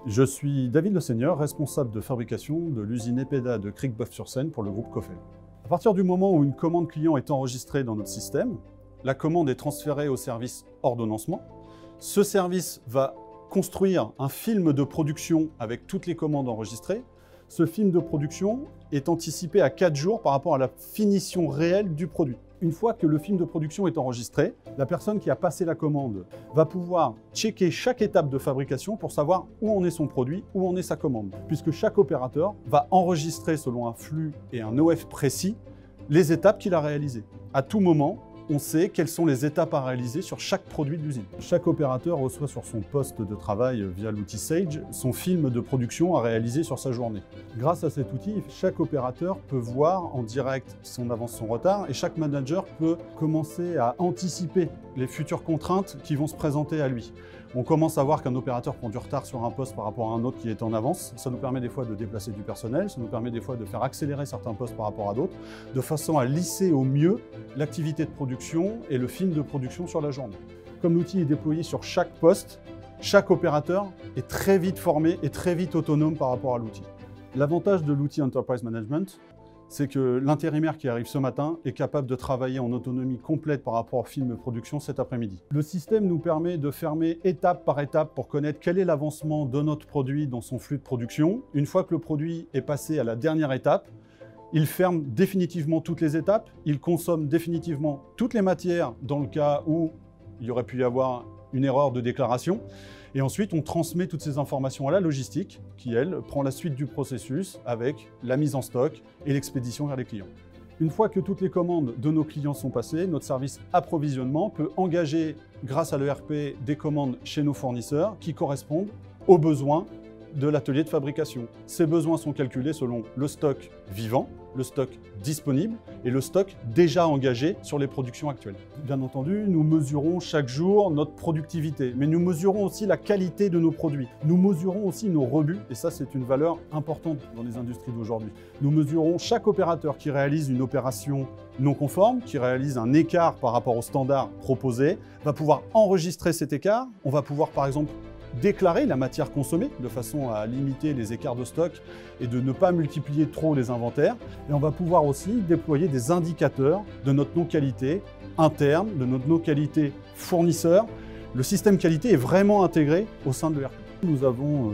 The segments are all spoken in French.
Je suis David Le Seigneur, responsable de fabrication de l'usine EPEDA de Cricboeuf-sur-Seine pour le groupe Coffel. À partir du moment où une commande client est enregistrée dans notre système, la commande est transférée au service ordonnancement. Ce service va construire un film de production avec toutes les commandes enregistrées. Ce film de production est anticipé à 4 jours par rapport à la finition réelle du produit. Une fois que le film de production est enregistré, la personne qui a passé la commande va pouvoir checker chaque étape de fabrication pour savoir où en est son produit, où en est sa commande. Puisque chaque opérateur va enregistrer selon un flux et un OF précis les étapes qu'il a réalisées. À tout moment, on sait quelles sont les étapes à réaliser sur chaque produit de l'usine. Chaque opérateur reçoit sur son poste de travail via l'outil Sage son film de production à réaliser sur sa journée. Grâce à cet outil, chaque opérateur peut voir en direct son avance, son retard, et chaque manager peut commencer à anticiper les futures contraintes qui vont se présenter à lui. On commence à voir qu'un opérateur prend du retard sur un poste par rapport à un autre qui est en avance. Ça nous permet des fois de déplacer du personnel, ça nous permet des fois de faire accélérer certains postes par rapport à d'autres, de façon à lisser au mieux l'activité de production et le film de production sur la journée. Comme l'outil est déployé sur chaque poste, chaque opérateur est très vite formé et très vite autonome par rapport à l'outil. L'avantage de l'outil Enterprise Management, c'est que l'intérimaire qui arrive ce matin est capable de travailler en autonomie complète par rapport au film de production cet après-midi. Le système nous permet de fermer étape par étape pour connaître quel est l'avancement de notre produit dans son flux de production. Une fois que le produit est passé à la dernière étape, il ferme définitivement toutes les étapes, il consomme définitivement toutes les matières dans le cas où il y aurait pu y avoir une erreur de déclaration. Et ensuite, on transmet toutes ces informations à la logistique qui, elle, prend la suite du processus avec la mise en stock et l'expédition vers les clients. Une fois que toutes les commandes de nos clients sont passées, notre service approvisionnement peut engager, grâce à l'ERP, des commandes chez nos fournisseurs qui correspondent aux besoins de l'atelier de fabrication. Ces besoins sont calculés selon le stock vivant, le stock disponible et le stock déjà engagé sur les productions actuelles. Bien entendu, nous mesurons chaque jour notre productivité, mais nous mesurons aussi la qualité de nos produits. Nous mesurons aussi nos rebuts, et ça c'est une valeur importante dans les industries d'aujourd'hui. Nous mesurons chaque opérateur qui réalise une opération non conforme, qui réalise un écart par rapport au standard proposé, va pouvoir enregistrer cet écart. On va pouvoir par exemple déclarer la matière consommée de façon à limiter les écarts de stock et de ne pas multiplier trop les inventaires. Et on va pouvoir aussi déployer des indicateurs de notre non-qualité interne, de notre non-qualité fournisseur. Le système qualité est vraiment intégré au sein de l'ERP. Nous avons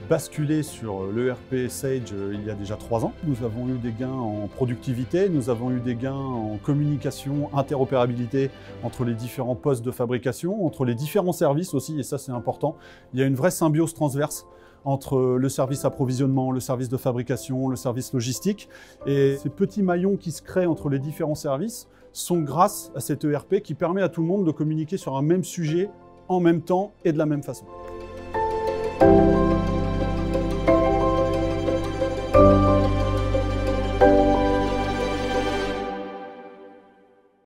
basculé sur l'ERP Sage il y a déjà 3 ans. Nous avons eu des gains en productivité, nous avons eu des gains en communication, interopérabilité entre les différents postes de fabrication, entre les différents services aussi, et ça c'est important. Il y a une vraie symbiose transverse entre le service approvisionnement, le service de fabrication, le service logistique. Et ces petits maillons qui se créent entre les différents services sont grâce à cet ERP qui permet à tout le monde de communiquer sur un même sujet en même temps et de la même façon.